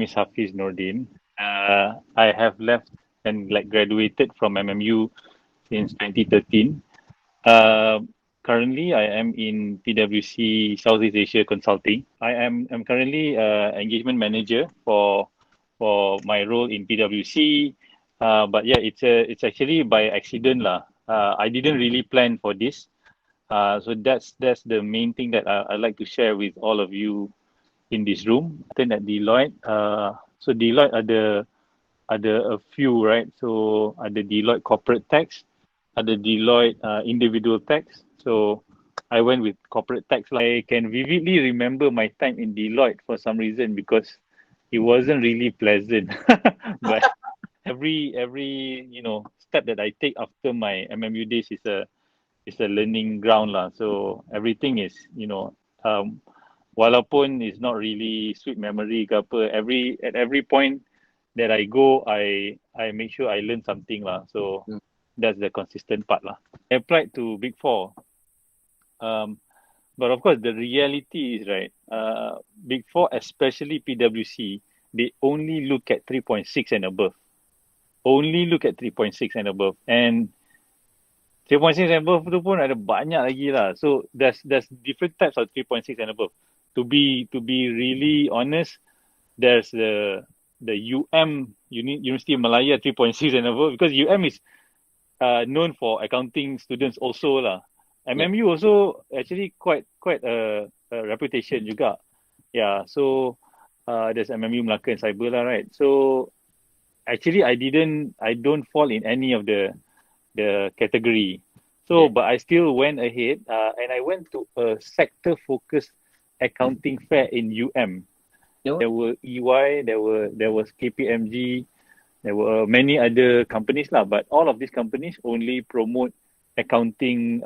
is Hafiz Nordin. I have left and graduated from MMU since 2013. Uh, Currently, I am in PwC Southeast Asia Consulting. I'm currently engagement manager for my role in PwC. But yeah, it's actually by accident lah. I didn't really plan for this. So that's the main thing that I'd like to share with all of you in this room. Then at Deloitte, so Deloitte ada a few, right? So ada Deloitte corporate tax, ada Deloitte individual tax. So I went with corporate tax. I can vividly remember my time in Deloitte for some reason because it wasn't really pleasant. But every step that I take after my MMU days is a learning ground lah. So everything is walaupun it's not really sweet memory ke apa, at every point that I go, I make sure I learn something lah. So that's the consistent part lah. I applied to Big Four, but of course the reality is right. Big Four, especially PwC, they only look at 3.6 and above. Only look at 3.6 and above, and 3.6 and above tu pun ada banyak lagi lah. So there's different types of 3.6 and above. To be really honest, there's the University of Malaya 3.6 and above, because UM is known for accounting students also lah. MMU also actually quite a reputation juga. Yeah, so there's MMU Melaka and Cyber lah, right? So actually I don't fall in any of the category. So but I still went ahead and I went to a sector focused accounting fair in UM. There were EY, there was KPMG, there were many other companies lah, but all of these companies only promote accounting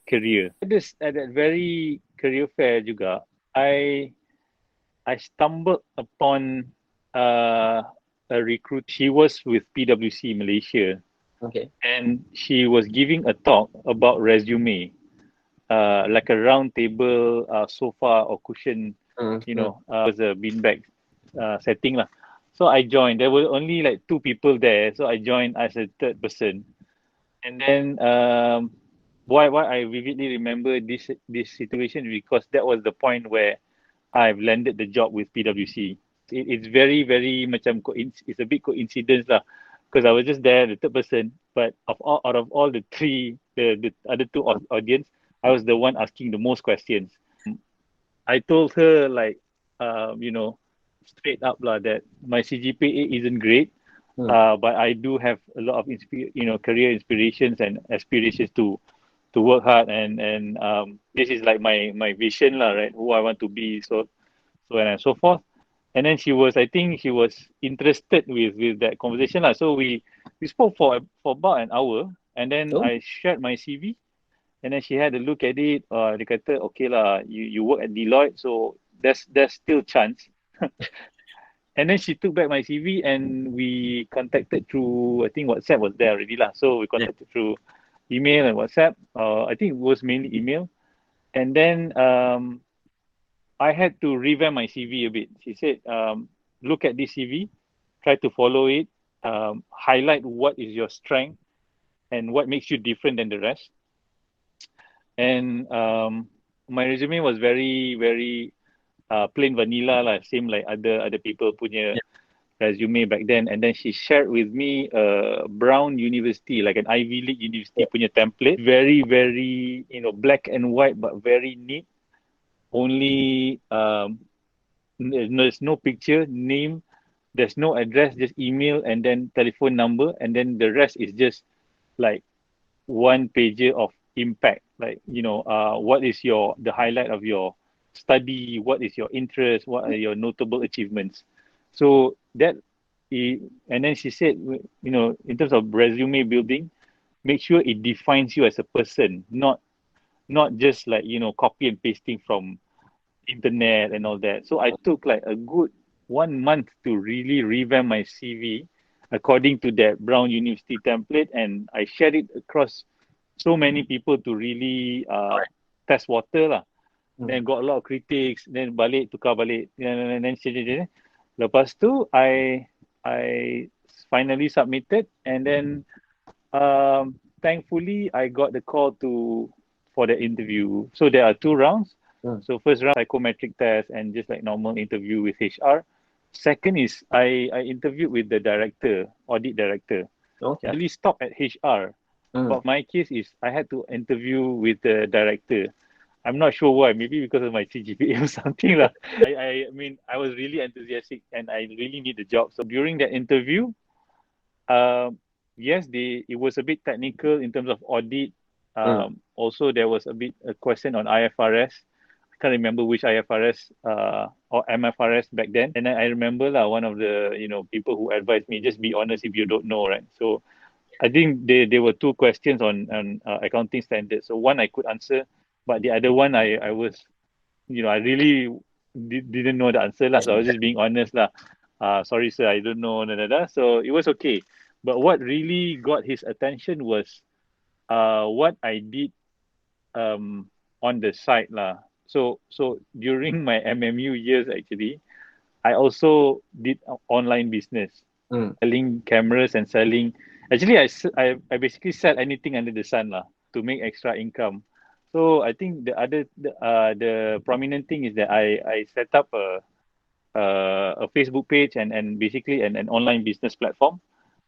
career. At that very career fair juga, I stumbled upon a recruit. She was with PwC Malaysia. Okay. And she was giving a talk about resume, like a round table, sofa or cushion, it was a beanbag setting lah. So I joined. There were only like two people there, so I joined as a third person. And then why I vividly remember this situation, because that was the point where I've landed the job with PwC. It's very macam it's a big coincidence lah, because I was just there, the third person, but out of all the three, the other two audience, I was the one asking the most questions. I told her straight up lah, that my CGPA isn't great, but I do have a lot of career inspirations and aspirations to work hard, and this is like my vision lah, right? Who I want to be, so on and so forth. And then I think she was interested with that conversation lah. So we spoke for about an hour, and then I shared my CV, and then she had a look at it. Dia kata, okay lah, you work at Deloitte, so there's still chance. And then she took back my CV, and we contacted through, I think WhatsApp was there already lah. So we contacted through email and WhatsApp. I think it was mainly email. And then I had to revamp my CV a bit. She said, look at this CV, try to follow it, highlight what is your strength and what makes you different than the rest. And my resume was very plain vanilla lah, same like other people punya resume back then. And then she shared with me a Brown University, like an Ivy League university punya template, very black and white, but very neat. Only there's no picture, name, there's no address, just email and then telephone number, and then the rest is just like one pager of impact, like what is the highlight of your study, what is your interest, what are your notable achievements. So and then she said, in terms of resume building, make sure it defines you as a person, not just like copy and pasting from internet and all that. So I took like a good 1 month to really revamp my CV according to that Brown University template, and I shared it across so many people to really test water lah. Then got a lot of critics, then tukar balik, and then change. Lepas tu, I finally submitted, and then thankfully I got the call for the interview. So there are two rounds. So first round psychometric test and just like normal interview with HR. Second is I interviewed with the director, audit director. Okay. Really stop at HR. But my case is I had to interview with the director. I'm not sure why. Maybe because of my CGPA or something lah. I mean I was really enthusiastic and I really need the job. So during that interview, yes, it was a bit technical in terms of audit. Also, there was a bit a question on IFRS. I can't remember which IFRS or MFRS back then. And I remember one of the people who advised me, just be honest if you don't know, right? So I think there were two questions on accounting standards. So one I could answer, but the other one I was I really didn't know the answer lah. So I was just being honest lah. Sorry sir, I don't know. Da, da, da. So it was okay. But what really got his attention was what I did on the side lah. So during my MMU years actually, I also did online business, selling cameras and selling. Actually, I basically sell anything under the sun lah to make extra income. So I think the prominent thing is that I set up a Facebook page and basically an online business platform.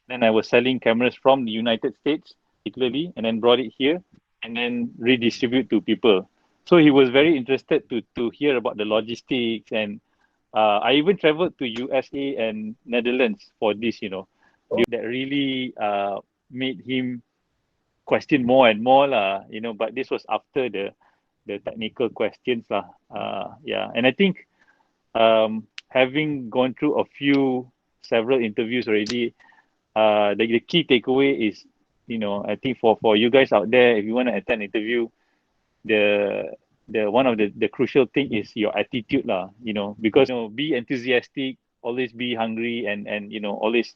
Then I was selling cameras from the United States, particularly, and then brought it here and then redistribute to people. So he was very interested to hear about the logistics, and I even traveled to USA and Netherlands for this. That really made him question more and more lah. But this was after the technical questions lah. Yeah, and I think having gone through several interviews already, the key takeaway is, I think for you guys out there, if you want to attend an interview, the one of the crucial thing is your attitude lah. Because be enthusiastic, always be hungry, and always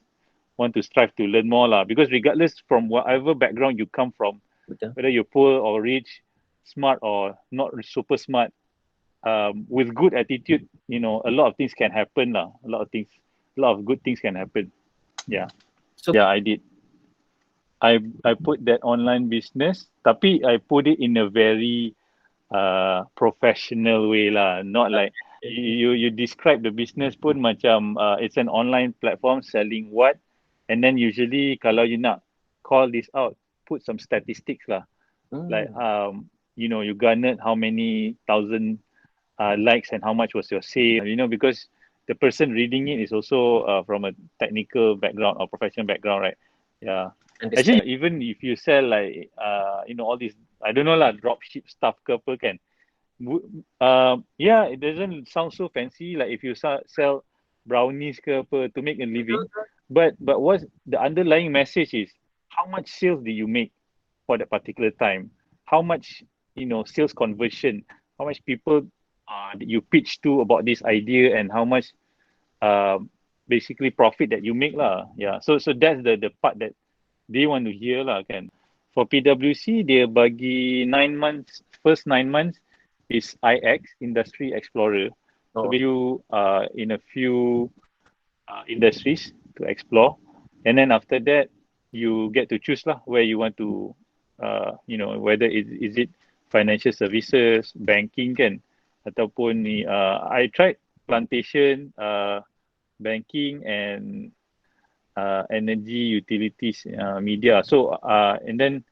want to strive to learn more lah. Because regardless from whatever background you come from, whether you're poor or rich, smart or not super smart, with good attitude, a lot of things can happen lah. A lot of good things can happen. Yeah. So Yeah, I did. I put that online business, tapi I put it in a very professional way lah. Not like you describe the business pun macam it's an online platform selling what, and then usually kalau you nak call this out, put some statistics lah. Like you garnered how many thousand likes and how much was your sale. Because the person reading it is also from a technical background or professional background, right? Yeah. Actually, even if you sell like all these, I don't know lah, drop ship stuff ke apa kan. Yeah, it doesn't sound so fancy like if you sell brownies ke apa to make a living, but what's the underlying message is how much sales do you make for that particular time? How much sales conversion? How much people that you pitch to about this idea, and how much basically profit that you make lah. Yeah. So that's the part that they want to hear lah kan. For PwC, dia bagi 9 months, first 9 months is IX, Industry Explorer. So you in a few industries to explore, and then after that you get to choose lah where you want to, whether is it financial services, banking kan, ataupun ni. I tried plantation, banking and energy, utilities, media. So and then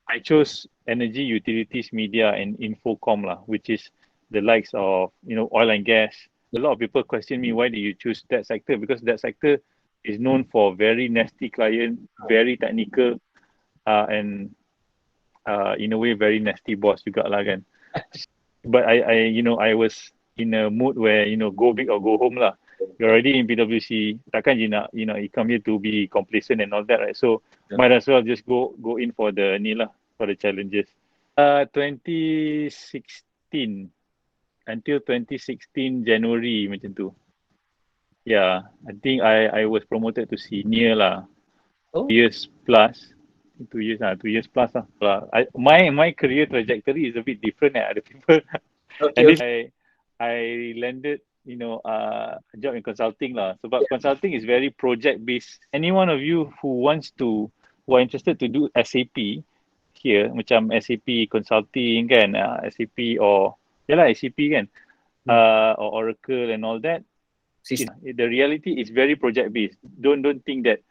I chose energy, utilities, media, and infocom lah, which is the likes of oil and gas. A lot of people question me, why do you choose that sector? Because that sector is known for very nasty client, very technical, and in a way very nasty boss juga lah kan. But I was in a mood where go big or go home lah. You're already in PwC, takkan you nak you come here to be complacent and all that, right? So might as well just go in for the ni lah, for the challenges. 2016 until 2016 January macam tu. Yeah, I think I was promoted to senior lah. 2 years plus. 2 years plus lah. My career trajectory is a bit different than other people. And this I landed job in consulting lah. Sebab consulting is very project based. Any one of you who are interested to do SAP here, macam SAP consulting kan, SAP or SAP kan, or Oracle and all that. The reality is very project based. Don't think that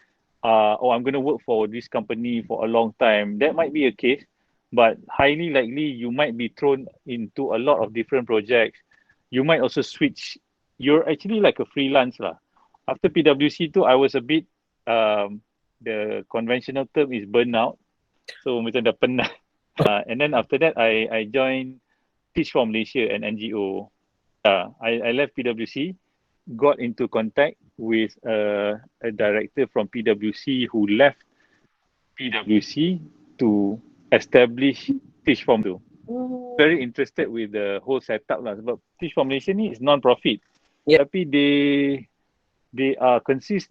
I'm going to work for this company for a long time. That might be a case, but highly likely you might be thrown into a lot of different projects. You might also switch. You're actually like a freelance lah. After PwC too, I was a bit the conventional term is burnout. So macam dah penat. And then after that, I joined Teach for Malaysia, an NGO. I left PwC, got into contact with a director from PwC who left PwC to establish Teach for Malaysia. Very interested with the whole setup lah. Sebab Teach for Malaysia ni is non-profit. Tapi they consist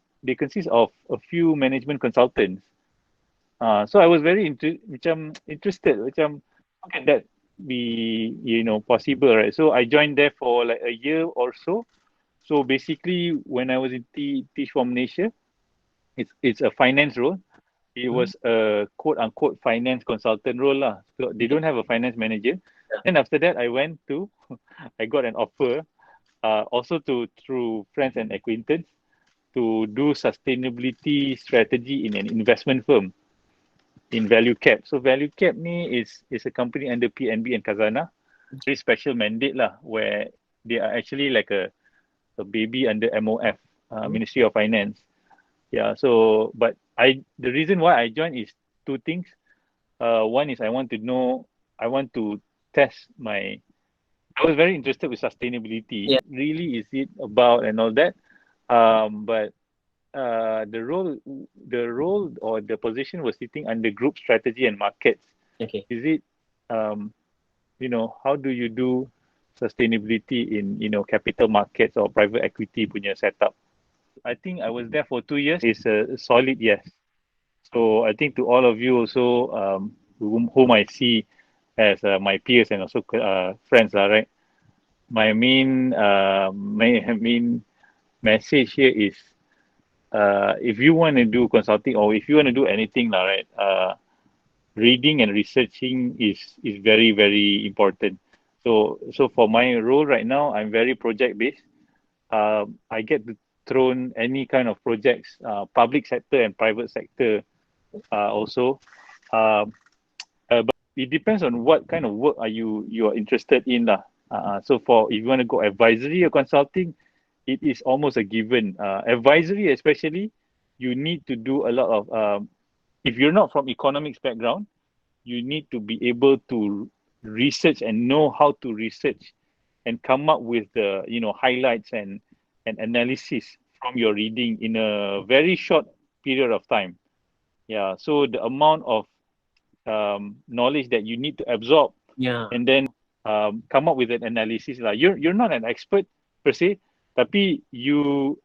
of a few management consultants. So I was very interested. How can that be possible, right? So I joined there for like a year or so. So basically, when I was in Teach for Malaysia, it's a finance role. It was a quote unquote finance consultant role lah. So they don't have a finance manager. And after that, I got an offer, also through friends and acquaintance, to do sustainability strategy in an investment firm in Value Cap. So Value Cap ni is a company under PNB and Khazanah. Very special mandate lah, where they are actually like a baby under MOF, Ministry of Finance. Yeah. So, but the reason why I joined is two things. One is I want to test I was very interested with sustainability. Yeah. Really, is it about and all that? But the role or the position was sitting under group strategy and markets. Okay. Is it, how do you do sustainability in, capital markets or private equity punya setup? I think I was there for 2 years. It's a solid yes. So I think to all of you also, whom I see as my peers and also friends, right? My main message here is, if you want to do consulting or if you want to do anything, right? Reading and researching is very, very important. So for my role right now, I'm very project based. I get thrown any kind of projects, public sector and private sector also. But it depends on what kind of work you are interested in lah. So if you want to go advisory or consulting, it is almost a given. Advisory especially, you need to do a lot of, if you're not from economics background, you need to be able to research and know how to research and come up with the highlights and analysis from your reading in a very short period of time. Yeah, so the amount of knowledge that you need to absorb, and then come up with an analysis. Like you're not an expert per se, tapi you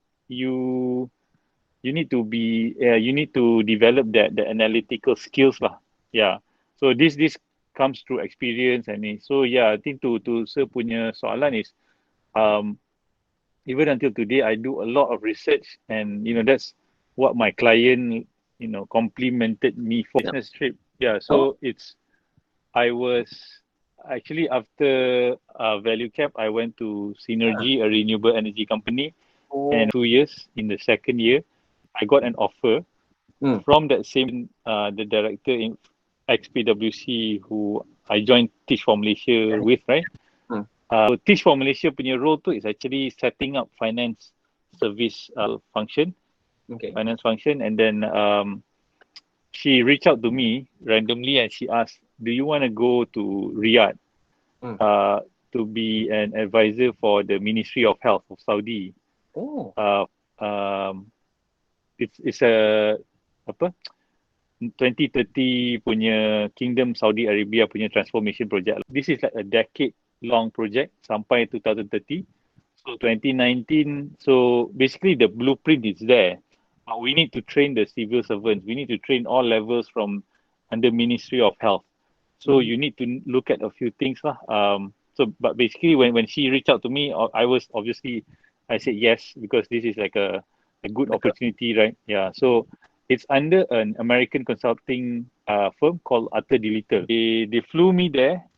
need to be you need to develop the analytical skills lah. Yeah, so this comes through experience. So yeah, I think to Sir punya soalan is, even until today, I do a lot of research, and that's what my client complimented me for business trip. Yeah, so I was actually after Value Cap, I went to Synergy, a renewable energy company, and 2 years. In the second year, I got an offer from that same the director in ex-PwC who I joined Teach for Malaysia with, right? So Teach for Malaysia punya role tu is actually setting up finance service function, finance function, and then she reached out to me randomly and she asked, "Do you want to go to Riyadh to be an advisor for the Ministry of Health of Saudi?" It's a 2030 punya Kingdom Saudi Arabia punya transformation project. This is like a decade-long project sampai 2030. So 2019. So basically the blueprint is there. We need to train the civil servants. We need to train all levels from under Ministry of Health. So you need to look at a few things lah. So, but basically, when she reached out to me, I was obviously, I said yes because this is like a good opportunity, right? Yeah. So it's under an American consulting firm called Arthur D. Little. They flew me there.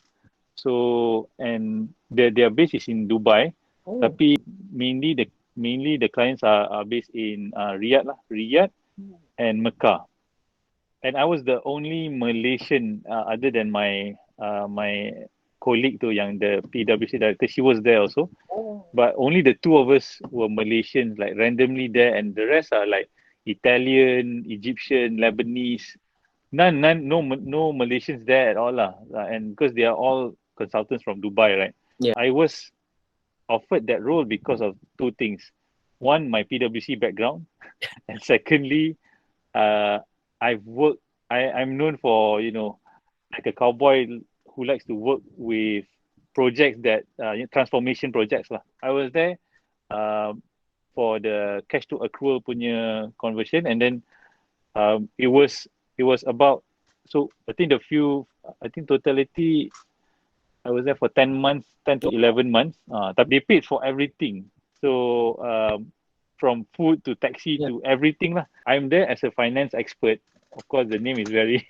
So and their base is in Dubai. Tapi mainly the clients are based in Riyadh and Mecca. And I was the only Malaysian other than my colleague tu yang the PwC director. She was there also, but only the two of us were Malaysians, like randomly there, and the rest are like Italian, Egyptian, Lebanese. No Malaysians there at all lah. And because they are all consultants from Dubai, right? Yeah. I was offered that role because of two things. One, my PwC background, and secondly, I've worked. I'm known for like a cowboy who likes to work with projects that transformation projects lah. I was there for the cash to accrual punya conversion, and then it was about, so I think totality I was there for 10 months, 10 to 11 months. They paid for everything. So from food to taxi to everything lah. I'm there as a finance expert. Of course, the name is very,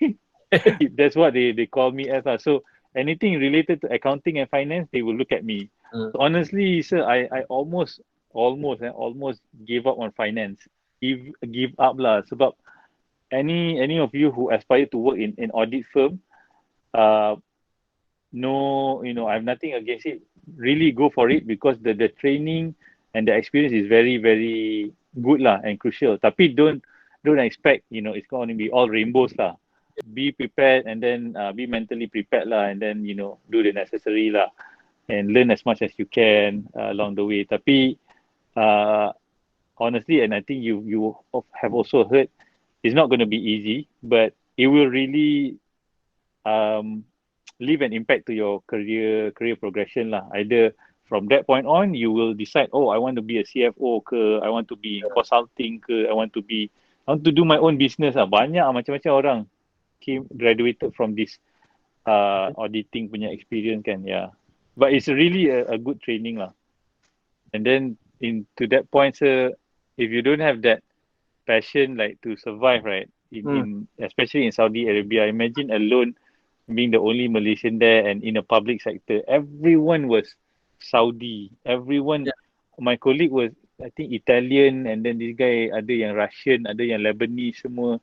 that's what they call me as lah. So anything related to accounting and finance, they will look at me. So honestly, sir, I almost gave up on finance. Give up lah. Sebab any of you who aspire to work in audit firm, no, I have nothing against it. Really go for it because the training and the experience is very, very good lah and crucial. Tapi don't expect, it's going to be all rainbows lah. Be prepared and then be mentally prepared lah, and then, do the necessary lah and learn as much as you can along the way. Tapi honestly, and I think you have also heard, it's not going to be easy, but it will really leave an impact to your career progression lah. Either from that point on, you will decide, oh, I want to be a CFO ke, I want to be in consulting ke, I want to do my own business lah. Banyak macam-macam orang graduated from this auditing punya experience kan, yeah. But it's really a good training lah. And then to that point, sir, if you don't have that passion like to survive, right, especially in Saudi Arabia, imagine alone being the only Malaysian there and in a public sector. Everyone was Saudi. Everyone, my colleague was, I think, Italian, and then this guy ada yang Russian, ada yang Lebanese, semua.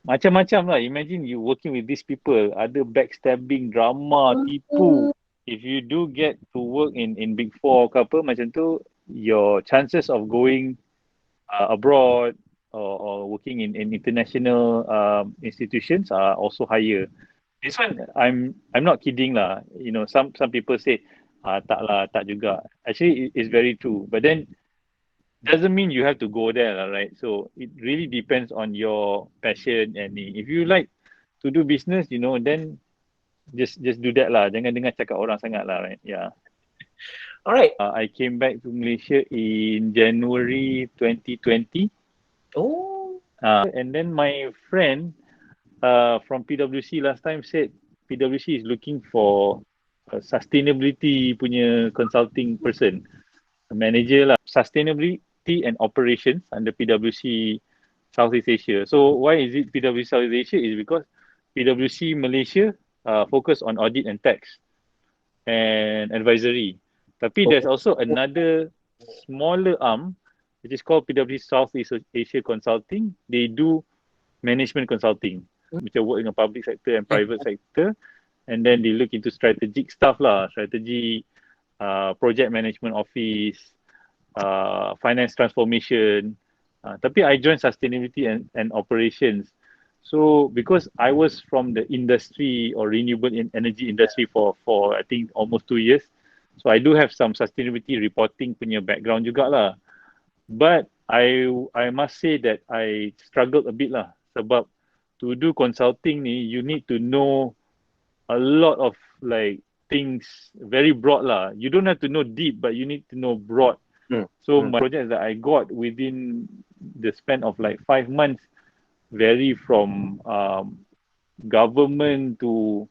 Macam-macam lah. Imagine you working with these people. Ada backstabbing, drama, tipu. If you do get to work in Big Four ke apa macam tu, your chances of going abroad or working in international institutions are also higher. This one, I'm not kidding lah. Some people say, tak juga. Actually, it's very true. But then, doesn't mean you have to go there lah, right? So it really depends on your passion, and if you like to do business, then just do that lah. Jangan dengar cakap orang sangat lah, right? Yeah. Alright. I came back to Malaysia in January 2020. Oh. And then my friend from PwC last time said PwC is looking for a sustainability punya consulting person, a manager lah, sustainability and operations under PwC Southeast Asia. So why is it PwC Southeast Asia? Is because PwC Malaysia focus on audit and tax and advisory. Tapi there's also another smaller arm which is called PwC Southeast Asia Consulting. They do management consulting. Macam work in the public sector and private sector, and then they look into strategic stuff lah, strategy, project management office, finance transformation. Tapi I joined sustainability and operations. So because I was from the industry or renewable energy industry for I think almost 2 years, so I do have some sustainability reporting punya background juga lah. But I must say that I struggled a bit lah, sebab to do consulting ni, you need to know a lot of like things very broad lah. You don't have to know deep, but you need to know broad. So my projects that I got within the span of like 5 months vary from government to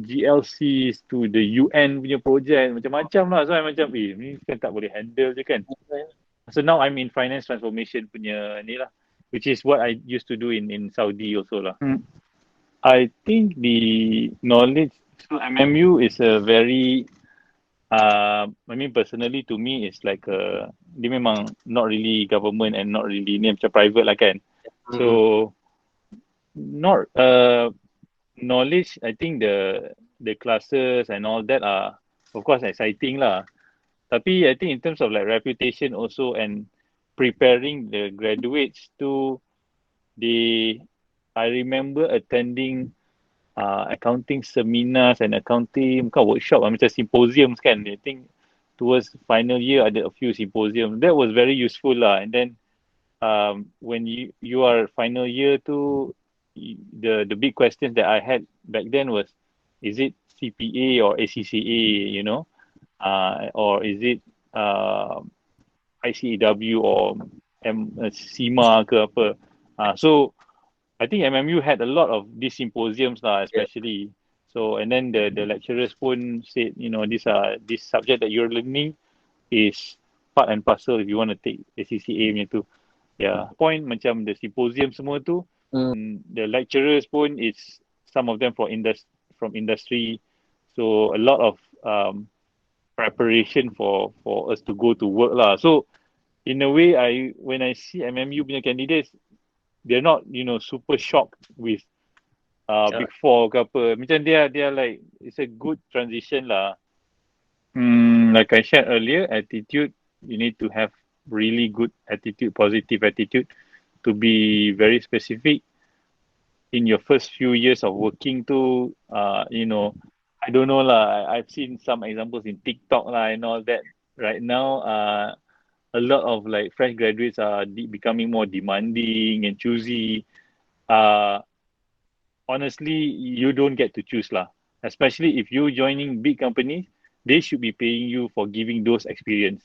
GLCs to the UN punya project, macam-macam lah. So I macam, ni kan tak boleh handle je kan. So now I'm in finance transformation punya ni lah, which is what I used to do in Saudi also lah. I think the knowledge, so MMU is a very, I mean personally to me it's like dia memang not really government and not really ni macam private lah kan. So not knowledge, I think the classes and all that are of course exciting lah. Tapi I think in terms of like reputation also and preparing the graduates to I remember attending accounting seminars and accounting workshop macam symposiums kan. I think towards final year ada a few symposiums. That was very useful lah. And then when you are final year tu, the big questions that I had back then was, is it CPA or ACCA, you know, or is it ICEW or SEMA ke apa. So I think MMU had a lot of these symposiums lah, especially. So and then the lecturers pun said, you know, this subject that you're learning is part and parcel if you want to take ACCA punya tu. Yeah, point macam the symposium semua tu, the lecturers pun is some of them from industry, so a lot of preparation for us to go to work lah. So in a way, when I see MMU punya candidates, they're not, you know, super shocked with Big Four ke apa. Macam they are like, it's a good transition lah. Like I shared earlier, attitude, you need to have really good attitude, positive attitude, to be very specific in your first few years of working to, you know, I don't know lah. I've seen some examples in TikTok lah and all that. Right now, a lot of like fresh graduates are becoming more demanding and choosy. Honestly, you don't get to choose lah. Especially if you're joining big companies, they should be paying you for giving those experience.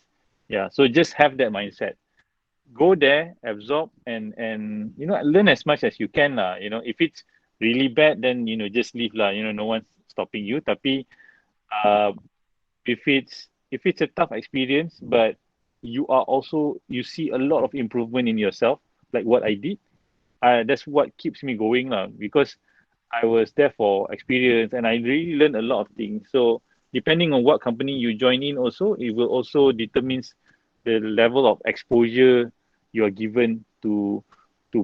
Yeah, so just have that mindset. Go there, absorb, and you know, learn as much as you can lah. You know, if it's really bad, then you know, just leave lah. You know, no one's stopping you. Tapi if it's a tough experience, but you see a lot of improvement in yourself, like what I did. That's what keeps me going lah, because I was there for experience and I really learned a lot of things. So depending on what company you join in also, it will also determines the level of exposure you are given to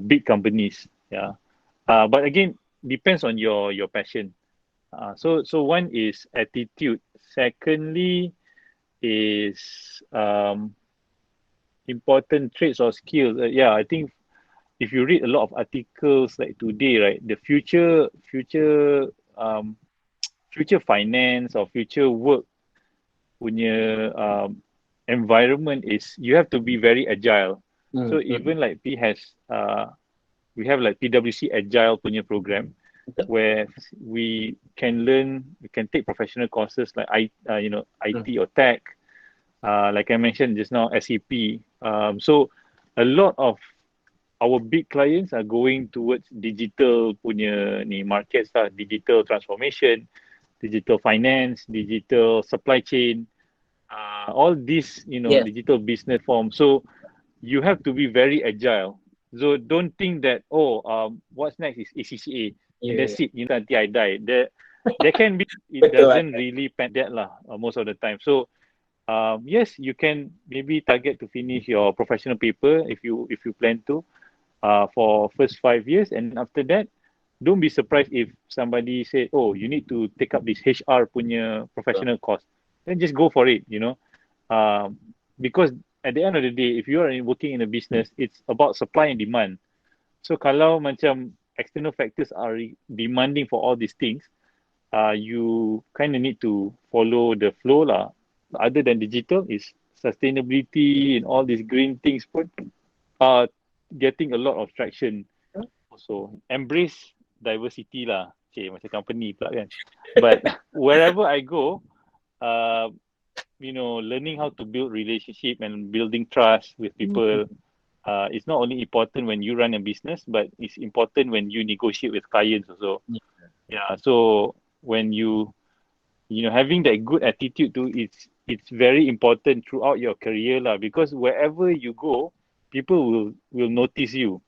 big companies. Yeah. But again, depends on your passion. So one is attitude. Secondly is important traits or skills. Yeah, I think if you read a lot of articles like today, right, the future finance or future work punya environment is you have to be very agile. So even like we have like PwC Agile punya program where we can take professional courses like IT or tech, like I mentioned just now, SAP. So a lot of our big clients are going towards digital punya ni markets lah, digital transformation, digital finance, digital supply chain, all these, you know, digital business forms. So you have to be very agile. So don't think that, what's next is ACCA. And that's it, you know, until I die. There can be, it doesn't really pan that lah, most of the time. So yes, you can maybe target to finish your professional paper if you plan to, for first 5 years, and after that, don't be surprised if somebody say, oh, you need to take up this HR punya professional course. Then just go for it, you know, because at the end of the day, if you are working in a business, it's about supply and demand. So kalau macam external factors are demanding for all these things, you kind of need to follow the flow lah. Other than digital, is sustainability and all these green things pun are getting a lot of traction. Also embrace diversity lah. Macam company pula kan. But wherever I go, you know, learning how to build relationship and building trust with people, it's not only important when you run a business, but it's important when you negotiate with clients also. Yeah, so when you know, having that good attitude too, it's very important throughout your career lah, because wherever you go, people will notice you.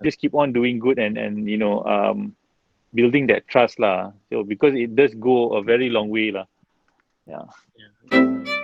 Just keep on doing good, and you know, building that trust lah. So because it does go a very long way lah. Yeah. Yeah.